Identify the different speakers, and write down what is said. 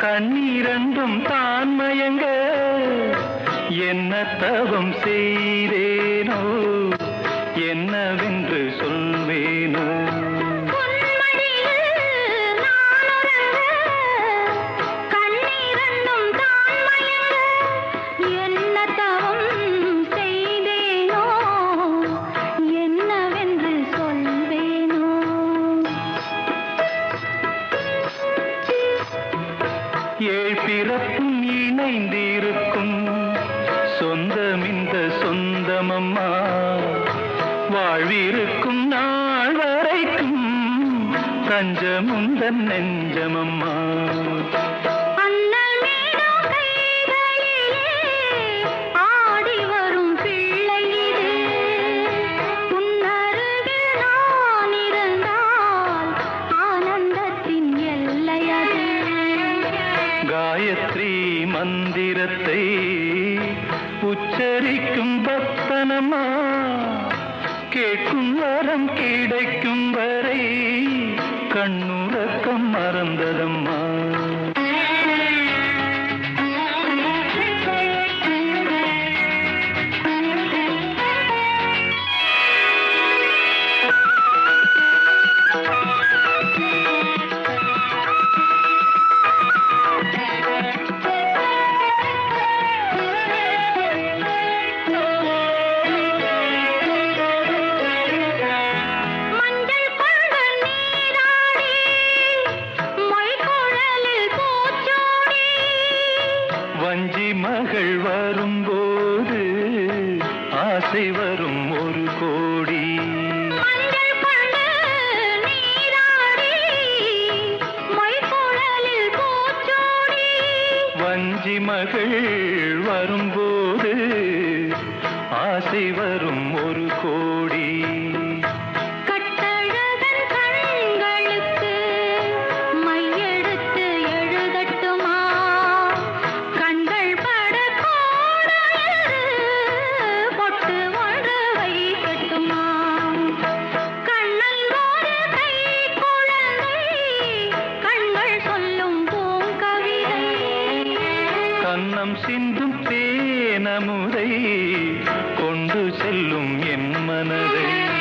Speaker 1: கண்ணீரண்டும் தான் மயங்க என்ன தவம் செய்தேனோ என்னவென்று சொல்வேனோ பிறப்பும் இணைந்திருக்கும் சொந்தம் இந்த சொந்தமம்மா வாழ்விருக்கும் நாள் வரைக்கும் தஞ்சமுந்தன் நெஞ்சமம்மா காயத்ரி மந்திரத்தை உச்சரிக்கும் பக்தனம்மா கேட்கும் வரம் கிடைக்கும் வரை கண்ணுறக்கம் மறந்ததம்மா வஞ்சி மகள் வரும்போது ஆசை வரும் ஒரு கோடி வஞ்சி மகள் வரும்போது ஆசை வரும் ஒரு கோடி கண்ணம் சிந்தும் தேனமுதை கொண்டு செல்லும் என் மனதை